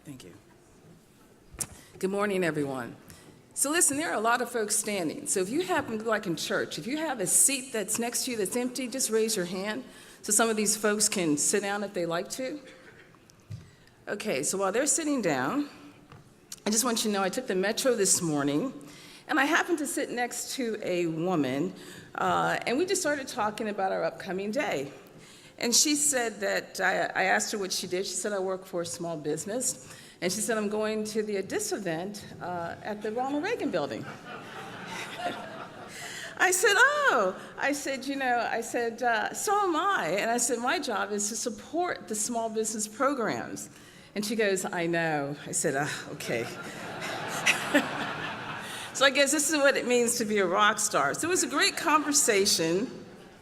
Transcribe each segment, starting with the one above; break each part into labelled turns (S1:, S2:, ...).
S1: Thank you. Good morning, everyone. So listen, there are a lot of folks standing. So if you happen to, like in church, if you have a seat that's next to you that's empty, just raise your hand so some of these folks can sit down if they like to. Okay, so while they're sitting down, I just want you to know I took the metro this morning, and I happened to sit next to a woman, and we just started talking about our upcoming day. And she said that, I asked her what she did. She said, I work for a small business. And she said, I'm going to the DISA event at the Ronald Reagan building. I said, oh. I said, so am I. And I said, my job is to support the small business programs. And she goes, I know. I said, okay. So I guess this is what it means to be a rock star. So it was a great conversation.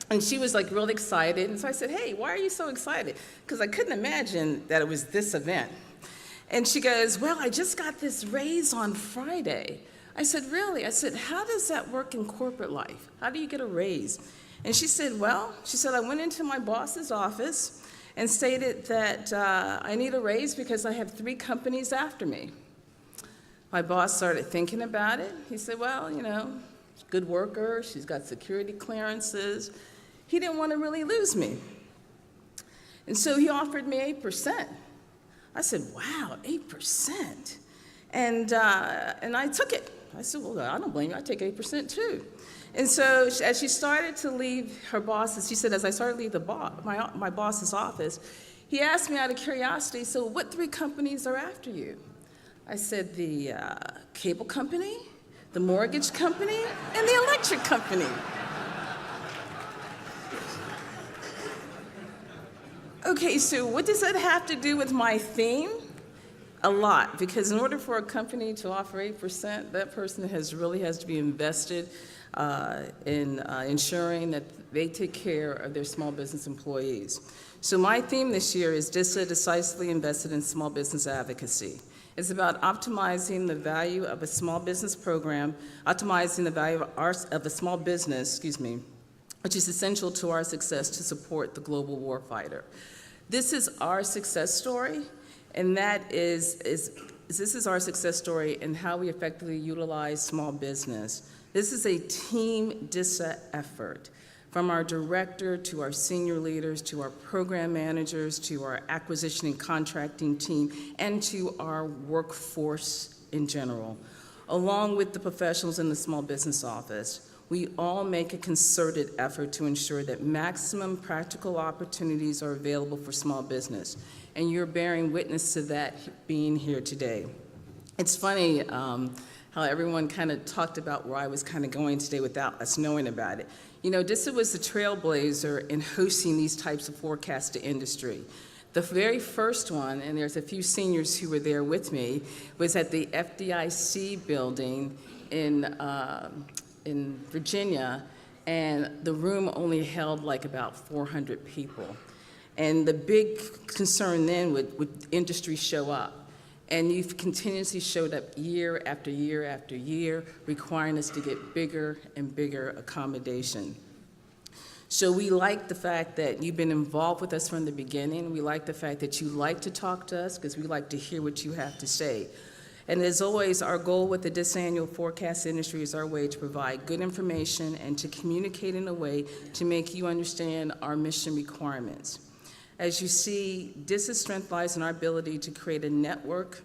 S1: And she was like really excited. And so I said, hey, why are you so excited? Because I couldn't imagine that it was this event. And she goes, well, I just got this raise on Friday. I said, really? I said, how does that work in corporate life? How do you get a raise? And she said, I went into my boss's office and stated that I need a raise because I have 3 companies after me. My boss started thinking about it. He said, well, she's a good worker. She's got security clearances. He didn't want to really lose me. And so he offered me 8%. I said, wow, 8%. And I took it. I said, well, I don't blame you. I take 8% too. And so as she started to leave her boss's, she said, as I started to leave my boss's office, he asked me out of curiosity, so what 3 companies are after you? I said, the cable company, the mortgage company, and the electric company. Okay, so what does that have to do with my theme? A lot, because in order for a company to offer 8%, that person really has to be invested in ensuring that they take care of their small business employees. So my theme this year is DISA Decisively Invested in Small Business Advocacy. It's about optimizing the value of a small business program, optimizing the value of a small business, which is essential to our success to support the global warfighter. This is our success story, and this is our success story in how we effectively utilize small business. This is a team DISA effort, from our director to our senior leaders to our program managers to our acquisition and contracting team and to our workforce in general, along with the professionals in the small business office. We all make a concerted effort to ensure that maximum practical opportunities are available for small business. And you're bearing witness to that being here today. It's funny how everyone kind of talked about where I was kind of going today without us knowing about it. DISA was the trailblazer in hosting these types of forecasts to industry. The very first one, and there's a few seniors who were there with me, was at the FDIC building in Virginia, and the room only held like about 400 people. And the big concern then would industry show up. And you've continuously showed up year after year after year, requiring us to get bigger and bigger accommodation. So we like the fact that you've been involved with us from the beginning. We like the fact that you like to talk to us because we like to hear what you have to say. And as always, our goal with the DISA Annual Forecast Industry is our way to provide good information and to communicate in a way to make you understand our mission requirements. As you see, DISA's strength lies in our ability to create a network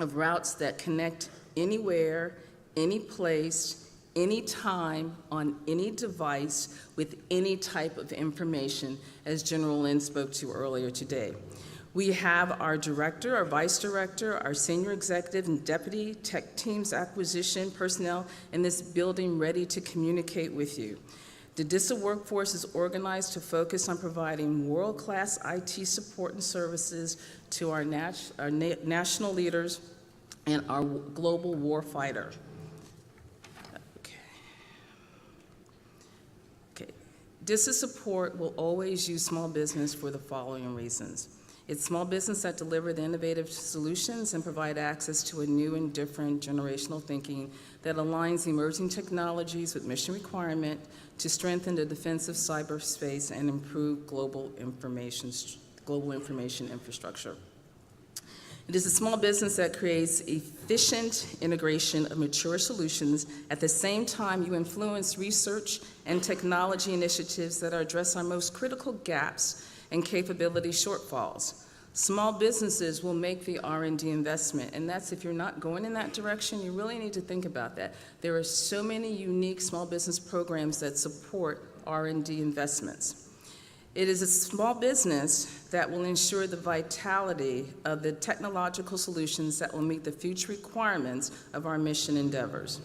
S1: of routes that connect anywhere, any place, any time, on any device, with any type of information, as General Lynn spoke to earlier today. We have our director, our vice director, our senior executive and deputy tech teams, acquisition personnel in this building ready to communicate with you. The DISA workforce is organized to focus on providing world-class IT support and services to our national leaders and our global warfighter. Okay. DISA support will always use small business for the following reasons. It's small business that deliver the innovative solutions and provide access to a new and different generational thinking that aligns emerging technologies with mission requirement to strengthen the defensive cyberspace and improve global information infrastructure. It is a small business that creates efficient integration of mature solutions. At the same time, you influence research and technology initiatives that address our most critical gaps and capability shortfalls. Small businesses will make the R&D investment, and that's if you're not going in that direction, you really need to think about that. There are so many unique small business programs that support R&D investments. It is a small business that will ensure the vitality of the technological solutions that will meet the future requirements of our mission endeavors.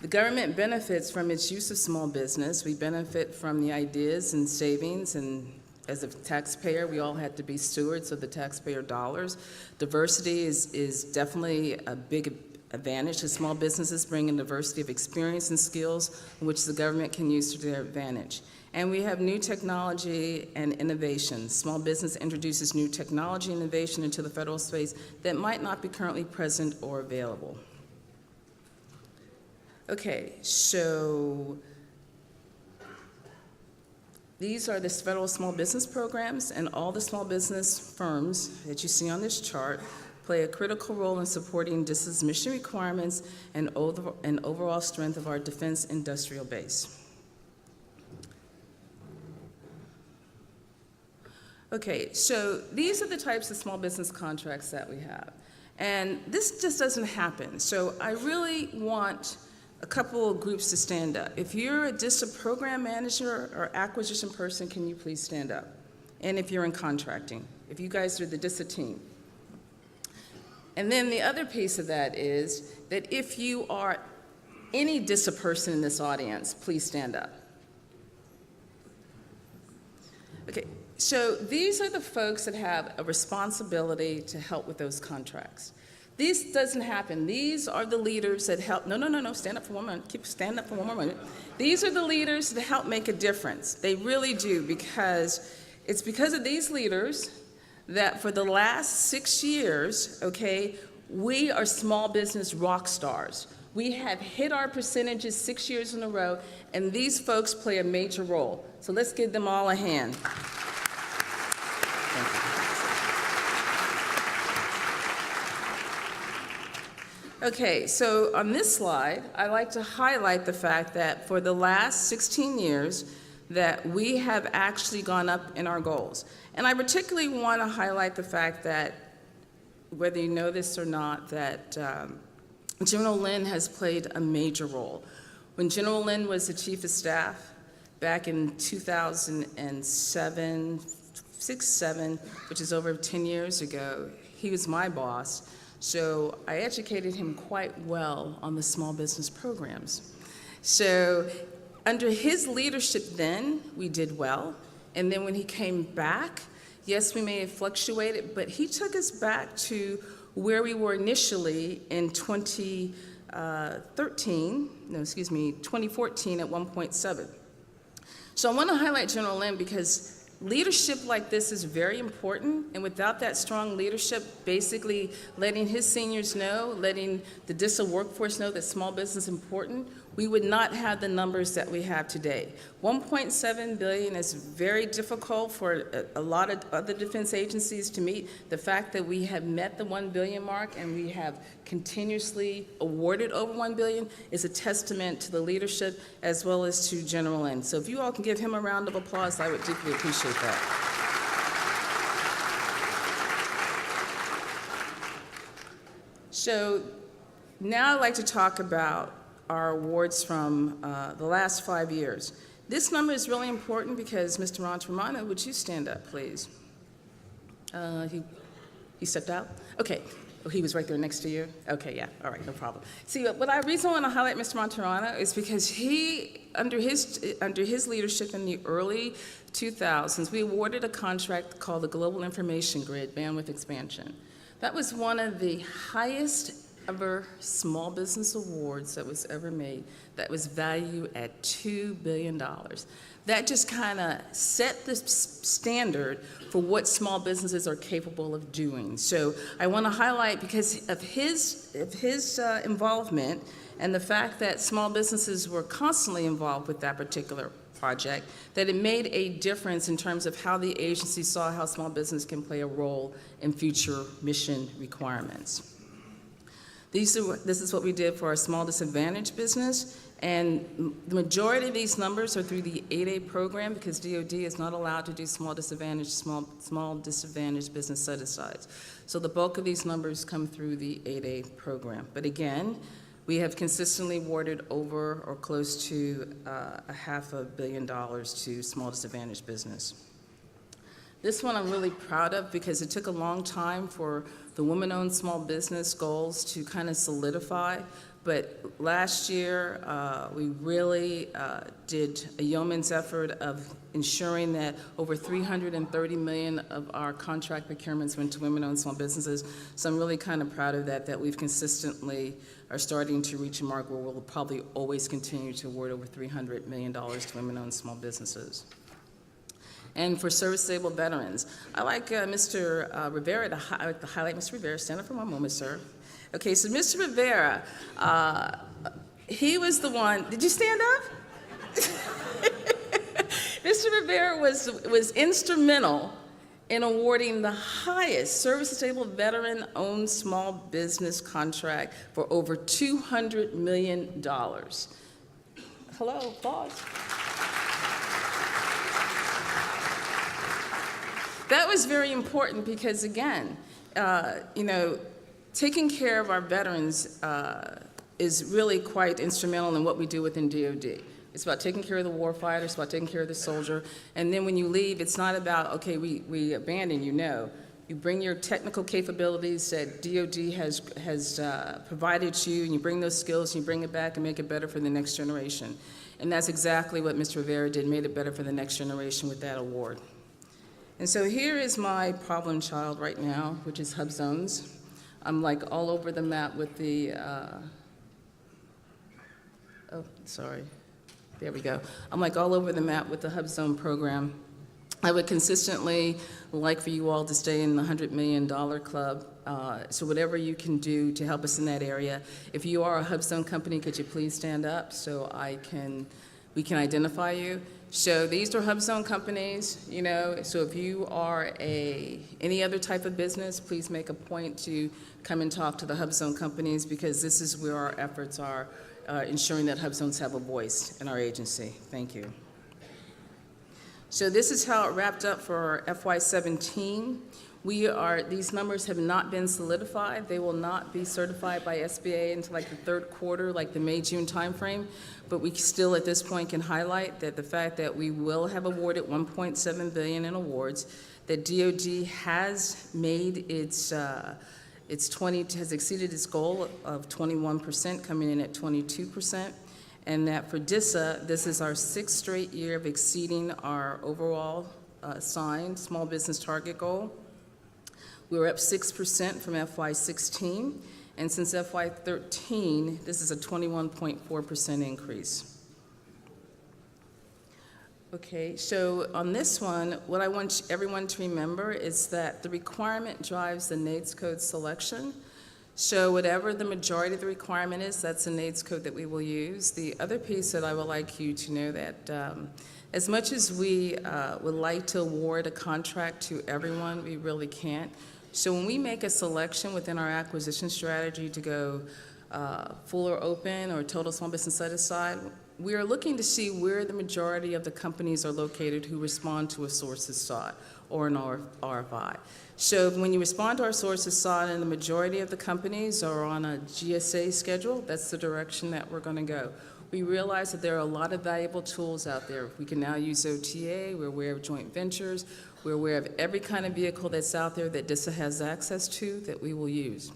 S1: The government benefits from its use of small business. We benefit from the ideas and savings, and as a taxpayer, we all have to be stewards of the taxpayer dollars. Diversity is definitely a big advantage. The small businesses bring in diversity of experience and skills, which the government can use to their advantage. And we have new technology and innovation. Small business introduces new technology and innovation into the federal space that might not be currently present or available. Okay, so these are the federal small business programs, and all the small business firms that you see on this chart play a critical role in supporting DISA's mission requirements and overall strength of our defense industrial base. Okay, so these are the types of small business contracts that we have. And this just doesn't happen. So I really want a couple of groups to stand up. If you're a DISA program manager or acquisition person, can you please stand up? And if you're in contracting, if you guys are the DISA team. And then the other piece of that is that if you are any DISA person in this audience, please stand up. Okay. So these are the folks that have a responsibility to help with those contracts. This doesn't happen. These are the leaders that help. No, stand up for 1 minute. Keep stand up for one more minute. These are the leaders that help make a difference. They really do, because it's because of these leaders that for the last 6 years, okay, we are small business rock stars. We have hit our percentages 6 years in a row, and these folks play a major role. So let's give them all a hand. Okay, so on this slide, I like to highlight the fact that for the last 16 years that we have actually gone up in our goals. And I particularly want to highlight the fact that, whether you know this or not, that General Lynn has played a major role. When General Lynn was the Chief of Staff back in 2007, 6-7, which is over 10 years ago, he was my boss. So I educated him quite well on the small business programs. So under his leadership then, we did well. And then when he came back, yes, we may have fluctuated, but he took us back to where we were initially in 2014 at 1.7. So I want to highlight General Lynn because leadership like this is very important, and without that strong leadership, basically letting his seniors know, letting the DISA workforce know that small business is important, we would not have the numbers that we have today. 1.7 billion is very difficult for a lot of other defense agencies to meet. The fact that we have met the 1 billion mark and we have continuously awarded over 1 billion is a testament to the leadership as well as to General Lynn. So if you all can give him a round of applause, I would deeply appreciate that. So now I'd like to talk about our awards from the last 5 years. This number is really important because, Mr. Montermano, would you stand up, please? He stepped out? Okay. Oh, he was right there next to you? Okay, yeah, all right, no problem. See, the reason I want to highlight Mr. Montermano is because he, under his leadership in the early 2000s, we awarded a contract called the Global Information Grid Bandwidth Expansion. That was one of the highest ever small business awards that was ever made, that was valued at $2 billion. That just kind of set the standard for what small businesses are capable of doing. So I want to highlight, because of his involvement and the fact that small businesses were constantly involved with that particular project, that it made a difference in terms of how the agency saw how small business can play a role in future mission requirements. This is what we did for our small disadvantaged business, and the majority of these numbers are through the 8A program because DOD is not allowed to do small disadvantaged business set-asides. So the bulk of these numbers come through the 8A program. But again, we have consistently awarded over or close to $500 million to small disadvantaged business. This one I'm really proud of because it took a long time for the woman-owned small business goals to kind of solidify. But last year, we really did a yeoman's effort of ensuring that over $330 million of our contract procurements went to women-owned small businesses. So I'm really kind of proud of that we've consistently are starting to reach a mark where we'll probably always continue to award over $300 million to women-owned small businesses. And for service-disabled veterans, I like Mr. Rivera to highlight Mr. Rivera. Stand up for one moment, sir. Okay, so Mr. Rivera, he was the one. Did you stand up? Mr. Rivera was instrumental in awarding the highest service-disabled veteran-owned small business contract for over $200 million. Hello, applause. That was very important because, again, taking care of our veterans is really quite instrumental in what we do within DOD. It's about taking care of the warfighter, it's about taking care of the soldier, and then when you leave, it's not about, okay, we abandon you, no. You bring your technical capabilities that DOD has provided you, and you bring those skills, and you bring it back and make it better for the next generation. And that's exactly what Mr. Rivera did, made it better for the next generation with that award. And so here is my problem child right now, which is hub zones. I'm like all over the map with the, there we go. I'm like all over the map with the hub zone program. I would consistently like for you all to stay in the $100 million club. So whatever you can do to help us in that area. If you are a hub zone company, could you please stand up so we can identify you? So these are hub zone companies, so if you are any other type of business, please make a point to come and talk to the hub zone companies because this is where our efforts are ensuring that hub zones have a voice in our agency. Thank you. So this is how it wrapped up for FY17. These numbers have not been solidified. They will not be certified by SBA until like the third quarter, like the May-June timeframe. But we still at this point can highlight that the fact that we will have awarded $1.7 billion in awards, that DOD has made has exceeded its goal of 21%, coming in at 22%. And that for DISA, this is our 6th straight year of exceeding our overall assigned small business target goal. We were up 6% from FY16, and since FY13, this is a 21.4% increase. Okay, so on this one, what I want everyone to remember is that the requirement drives the NAIDS code selection. So whatever the majority of the requirement is, that's the NAIDS code that we will use. The other piece that I would like you to know that as much as we would like to award a contract to everyone, we really can't. So when we make a selection within our acquisition strategy to go full or open or total small business set-aside, we are looking to see where the majority of the companies are located who respond to a sources sought or an RFI. So when you respond to our sources sought and the majority of the companies are on a GSA schedule, that's the direction that we're going to go. We realize that there are a lot of valuable tools out there. We can now use OTA, we're aware of joint ventures, we're aware of every kind of vehicle that's out there that DISA has access to that we will use.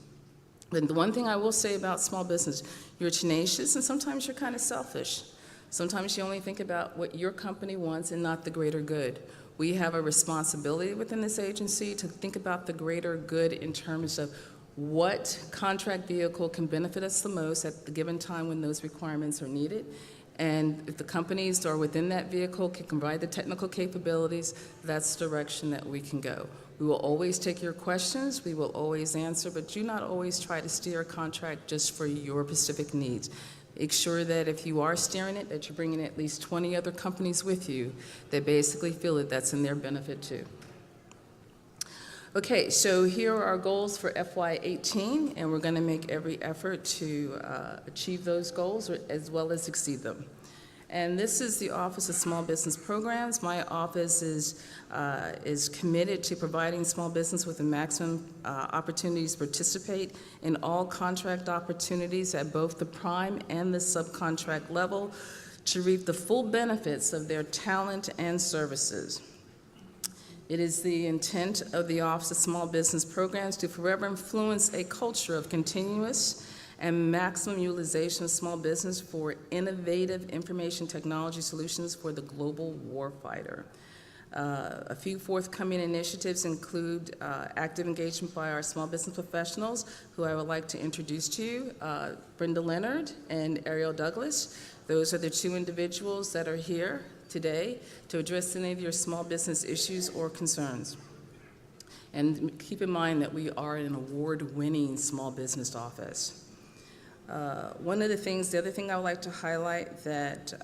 S1: But the one thing I will say about small business, you're tenacious and sometimes you're kind of selfish. Sometimes you only think about what your company wants and not the greater good. We have a responsibility within this agency to think about the greater good in terms of what contract vehicle can benefit us the most at the given time when those requirements are needed. And if the companies are within that vehicle can provide the technical capabilities, that's the direction that we can go. We will always take your questions, we will always answer, but do not always try to steer a contract just for your specific needs. Make sure that if you are steering it, that you're bringing at least 20 other companies with you that basically feel that that's in their benefit too. Okay, so here are our goals for FY18, and we're going to make every effort to achieve those goals as well as exceed them. And this is the Office of Small Business Programs. My office is committed to providing small business with the maximum opportunities to participate in all contract opportunities at both the prime and the subcontract level to reap the full benefits of their talent and services. It is the intent of the Office of Small Business Programs to forever influence a culture of continuous and maximum utilization of small business for innovative information technology solutions for the global warfighter. A few forthcoming initiatives include active engagement by our small business professionals, who I would like to introduce to you, Brenda Leonard and Ariel Douglas. Those are the two individuals that are here today to address any of your small business issues or concerns. And keep in mind that we are an award-winning small business office. The other thing I would like to highlight that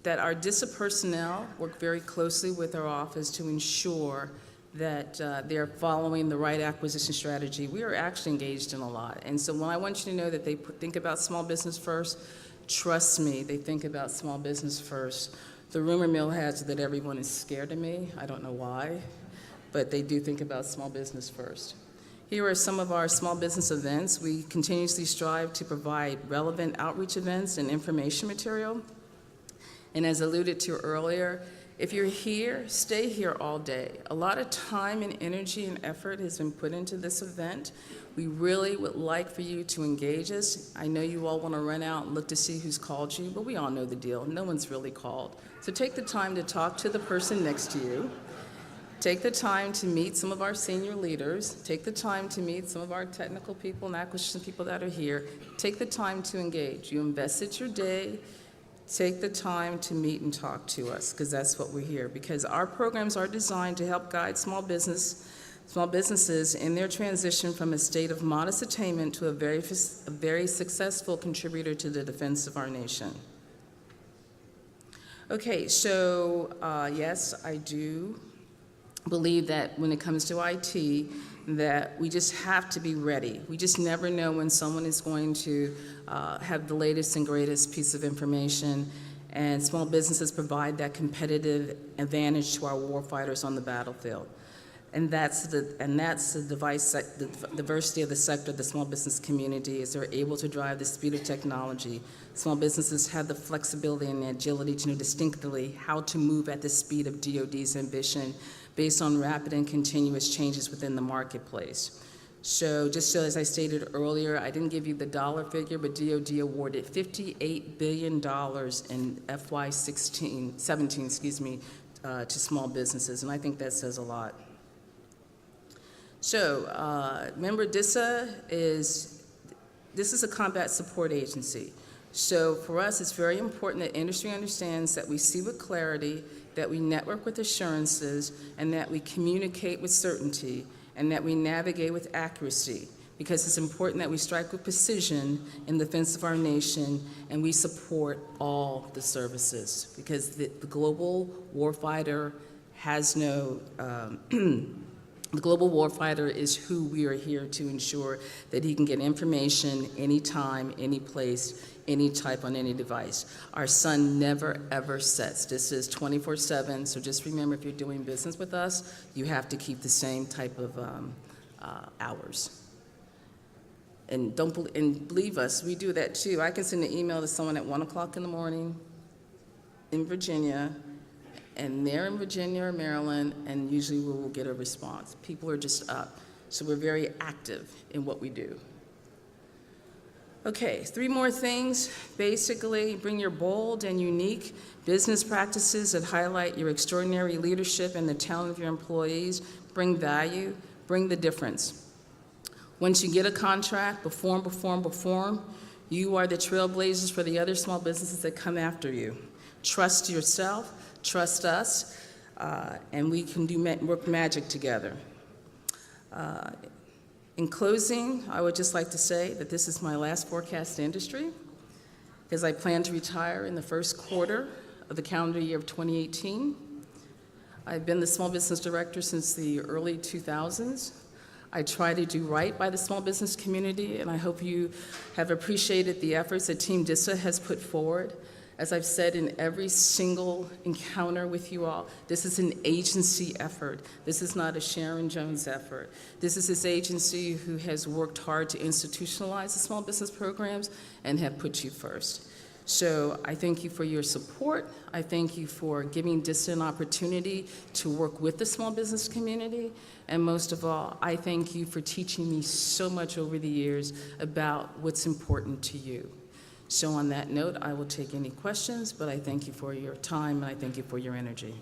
S1: that our DISA personnel work very closely with our office to ensure that they're following the right acquisition strategy. We are actually engaged in a lot. And so when I want you to know that they think about small business first, trust me, they think about small business first. The rumor mill has it that everyone is scared of me. I don't know why, but they do think about small business first. Here are some of our small business events. We continuously strive to provide relevant outreach events and information material. And as alluded to earlier, if you're here, stay here all day. A lot of time and energy and effort has been put into this event. We really would like for you to engage us. I know you all want to run out and look to see who's called you, but we all know the deal. No one's really called. So take the time to talk to the person next to you. Take the time to meet some of our senior leaders. Take the time to meet some of our technical people and acquisition people that are here. Take the time to engage. You invested your day. Take the time to meet and talk to us, because that's what we're here. Because our programs are designed to help guide small businesses in their transition from a state of modest attainment to a very successful contributor to the defense of our nation. Okay, so yes, I do believe that when it comes to IT, that we just have to be ready. We just never know when someone is going to have the latest and greatest piece of information, and small businesses provide that competitive advantage to our warfighters on the battlefield. And that's the diversity of the sector of the small business community, is they're able to drive the speed of technology. Small businesses have the flexibility and the agility to know distinctly how to move at the speed of DoD's ambition based on rapid and continuous changes within the marketplace. So just so as I stated earlier, I didn't give you the dollar figure, but DoD awarded $58 billion in FY17, to small businesses, and I think that says a lot. So remember, DISA is a combat support agency. So for us, it's very important that industry understands that we see with clarity, that we network with assurances, and that we communicate with certainty, and that we navigate with accuracy, because it's important that we strike with precision in defense of our nation, and we support all the services, because the global warfighter has no the global warfighter is who we are here to ensure that he can get information anytime, any place, any type on any device. Our sun never, ever sets. This is 24/7, so just remember, if you're doing business with us, you have to keep the same type of hours. And believe us, we do that too. I can send an email to someone at 1 o'clock in the morning in Virginia, and they're in Virginia or Maryland, and usually we will get a response. People are just up. So we're very active in what we do. Okay, 3 more things. Basically, bring your bold and unique business practices that highlight your extraordinary leadership and the talent of your employees. Bring value, bring the difference. Once you get a contract, perform, perform, perform. You are the trailblazers for the other small businesses that come after you. Trust yourself, trust us, and we can work magic together. In closing, I would just like to say that this is my last forecast industry, because I plan to retire in the first quarter of the calendar year of 2018. I've been the small business director since the early 2000s. I try to do right by the small business community, and I hope you have appreciated the efforts that Team DISA has put forward. As I've said in every single encounter with you all, this is an agency effort. This is not a Sharon Jones effort. This is this agency who has worked hard to institutionalize the small business programs and have put you first. So I thank you for your support. I thank you for giving DISA an opportunity to work with the small business community. And most of all, I thank you for teaching me so much over the years about what's important to you. So on that note, I will take any questions, but I thank you for your time and I thank you for your energy.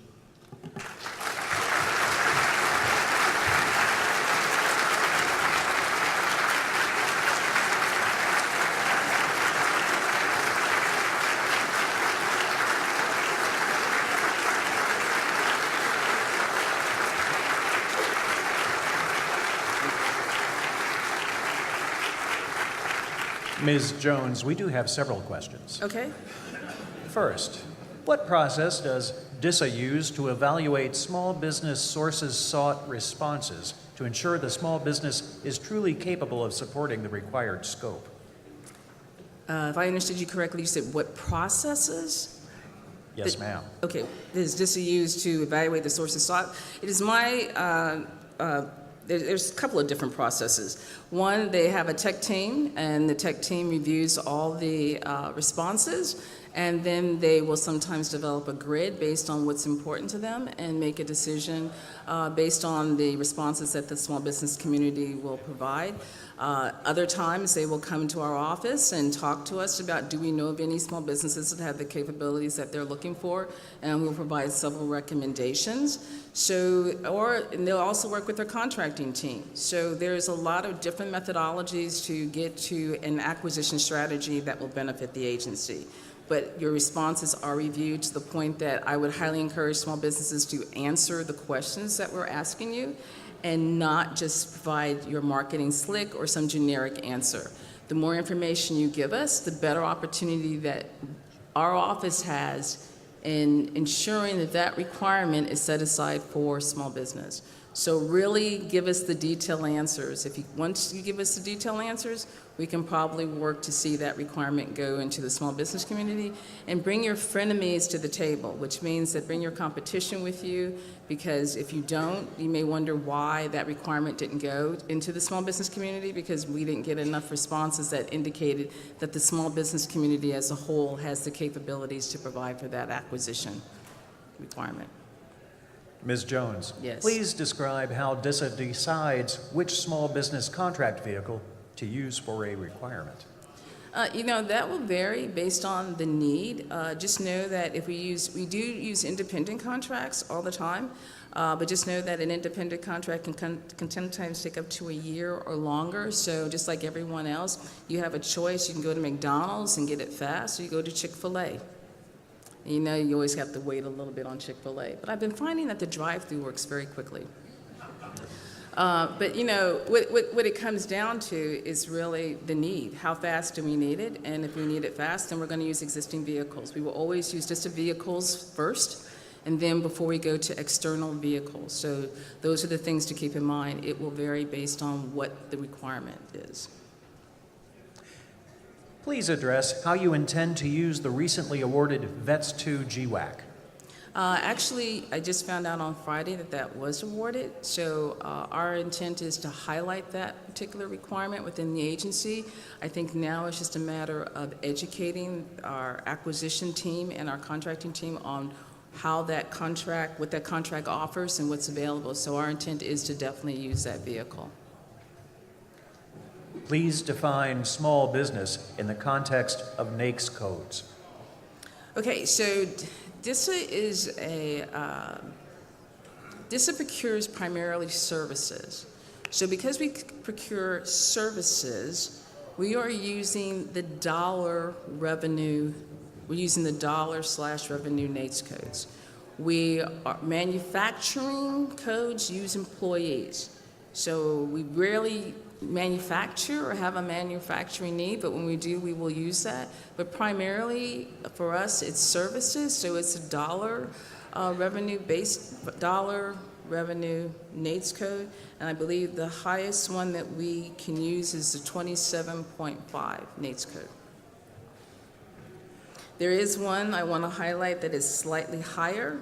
S2: Ms. Jones, we do have several questions.
S1: Okay.
S2: First, what process does DISA use to evaluate small business sources sought responses to ensure the small business is truly capable of supporting the required scope?
S1: If I understood you correctly, you said what processes?
S2: Yes, ma'am.
S1: Okay. Is DISA used to evaluate the sources sought? It is my there's a couple of different processes. One, they have a tech team, and the tech team reviews all the responses, and then they will sometimes develop a grid based on what's important to them and make a decision based on the responses that the small business community will provide. Other times, they will come to our office and talk to us about, do we know of any small businesses that have the capabilities that they're looking for, and we'll provide several recommendations. And they'll also work with their contracting team. So there's a lot of different methodologies to get to an acquisition strategy that will benefit the agency. But your responses are reviewed to the point that I would highly encourage small businesses to answer the questions that we're asking you and not just provide your marketing slick or some generic answer. The more information you give us, the better opportunity that our office has in ensuring that that requirement is set aside for small business. So really give us the detailed answers. Once you give us the detailed answers, we can probably work to see that requirement go into the small business community, and bring your frenemies to the table, which means that bring your competition with you, because if you don't, you may wonder why that requirement didn't go into the small business community, because we didn't get enough responses that indicated that the small business community as a whole has the capabilities to provide for that acquisition requirement.
S2: Ms. Jones,
S1: yes.
S2: Please describe how DISA decides which small business contract vehicle to use for a requirement.
S1: That will vary based on the need. Just know that we do use independent contracts all the time, but just know that an independent contract can sometimes take up to a year or longer. So just like everyone else, you have a choice. You can go to McDonald's and get it fast, or you go to Chick-fil-A. You always have to wait a little bit on Chick-fil-A. But I've been finding that the drive-thru works very quickly. But what it comes down to is really the need. How fast do we need it? And if we need it fast, then we're going to use existing vehicles. We will always use DISA vehicles first, and then before we go to external vehicles. So those are the things to keep in mind. It will vary based on what the requirement is.
S2: Please address how you intend to use the recently awarded VETS 2 GWAC.
S1: Actually, I just found out on Friday that was awarded. So our intent is to highlight that particular requirement within the agency. I think now it's just a matter of educating our acquisition team and our contracting team on what that contract offers and what's available. So our intent is to definitely use that vehicle.
S2: Please define small business in the context of NAICS codes.
S1: Okay, so DISA DISA procures primarily services. So because we procure services, we are using the dollar revenue, we're using the dollar/revenue NAICS codes. Manufacturing codes use employees. So we rarely manufacture or have a manufacturing need, but when we do, we will use that. But primarily for us, it's services, so it's a dollar revenue-based dollar revenue NAICS code, and I believe the highest one that we can use is the 27.5 NAICS code. There is one I want to highlight that is slightly higher,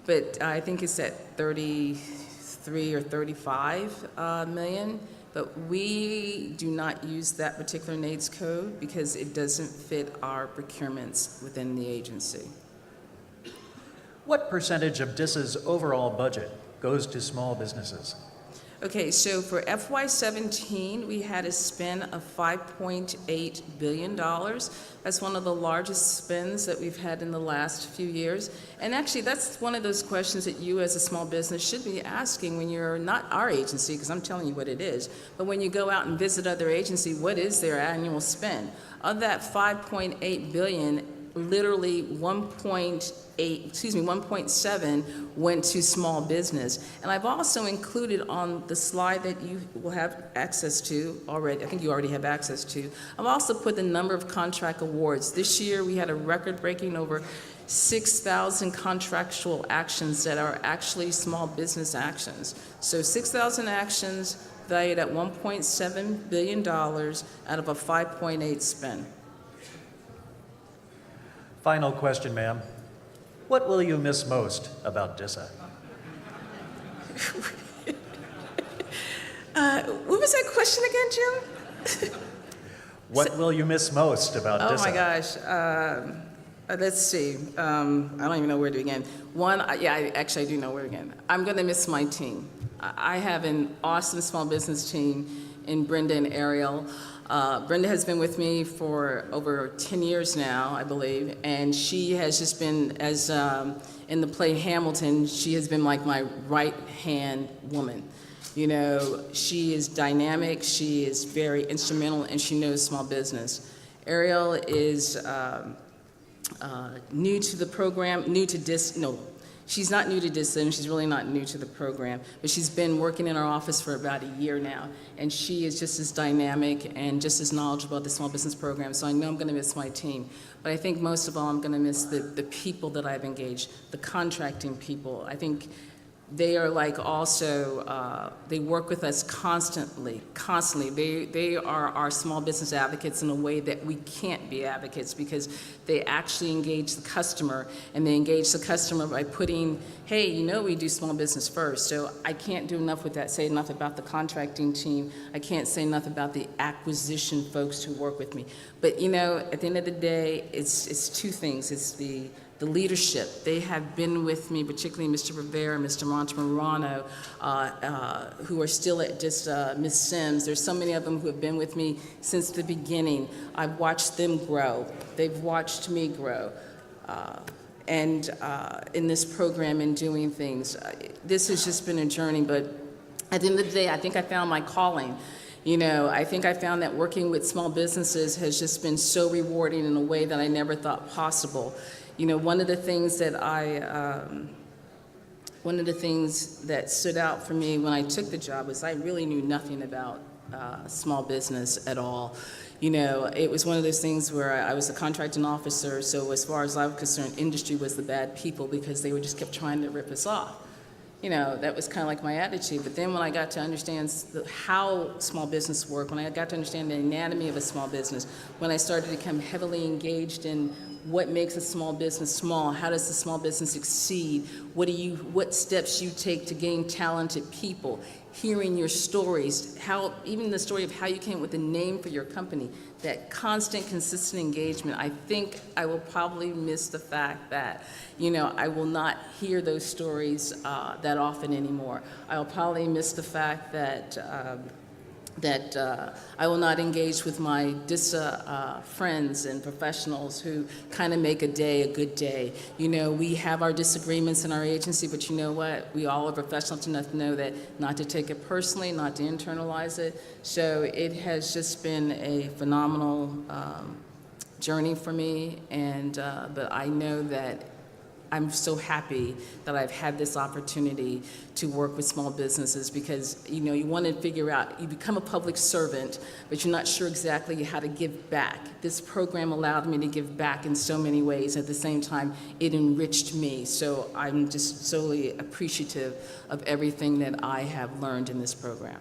S1: but I think it's at 33 or 35 million. But we do not use that particular NAICS code because it doesn't fit our procurements within the agency.
S2: What percentage of DISA's overall budget goes to small businesses?
S1: Okay, so for FY17, we had a spend of $5.8 billion. That's one of the largest spends that we've had in the last few years. And actually, that's one of those questions that you as a small business should be asking when you're not our agency, because I'm telling you what it is, but when you go out and visit other agencies, what is their annual spend? Of that $5.8 billion, literally 1.7 went to small business. And I've also included on the slide that you will have access to already, I think you already have access to, I've also put the number of contract awards. This year we had a record-breaking over 6,000 contractual actions that are actually small business actions. So 6,000 actions valued at $1.7 billion out of a 5.8 spend.
S2: Final question, ma'am. What will you miss most about DISA?
S1: What was that question again, Jim?
S2: What will you miss most about
S1: Oh
S2: DISA?
S1: my gosh. Let's see. I don't even know where to begin. One, I do know where to begin. I'm going to miss my team. I have an awesome small business team in Brenda and Ariel. Brenda has been with me for over 10 years now, I believe, and she has just been, as in the play Hamilton, she has been like my right-hand woman. You know, she is dynamic, she is very instrumental, and she knows small business. Ariel is new to the program, she's not new to DISA, and she's really not new to the program, but she's been working in our office for about a year now, and she is just as dynamic and just as knowledgeable about the small business program, so I know I'm going to miss my team. But I think most of all, I'm going to miss the people that I've engaged, the contracting people. I think they are like also, they work with us constantly. They are our small business advocates in a way that we can't be advocates because they actually engage the customer, and they engage the customer by putting, hey, you know we do small business first. So I can't do enough with that, say enough about the contracting team. I can't say enough about the acquisition folks who work with me. But you know, at the end of the day, it's two things. It's the leadership. They have been with me, particularly Mr. Rivera, Mr. Montemurano, who are still at just Ms. Sims. There's so many of them who have been with me since the beginning. I've watched them grow. They've watched me grow. In this program and doing things. This has just been a journey, but at the end of the day, I think I found my calling. You know, I think I found that working with small businesses has just been so rewarding in a way that I never thought possible. You know, one of the things that stood out for me when I took the job was I really knew nothing about small business at all. You know, it was one of those things where I was a contracting officer, so as far as I was concerned, industry was the bad people because they just kept trying to rip us off. You know, that was kind of like my attitude. But then when I got to understand how small business work, when I got to understand the anatomy of a small business, when I started to become heavily engaged in what makes a small business small, how does the small business succeed, what steps you take to gain talented people, hearing your stories, even the story of how you came up with the name for your company, that constant, consistent engagement. I think I will probably miss the fact that, you know, I will not hear those stories that often anymore. I will probably miss the fact that I will not engage with my DISA friends and professionals who kind of make a day a good day. You know, we have our disagreements in our agency, but you know what? We all are professional enough to know that not to take it personally, not to internalize it. So it has just been a phenomenal journey for me, and but I know that I'm so happy that I've had this opportunity to work with small businesses, because you want to figure out, you become a public servant, but you're not sure exactly how to give back. This program allowed me to give back in so many ways. At the same time, it enriched me. So I'm just solely appreciative of everything that I have learned in this program.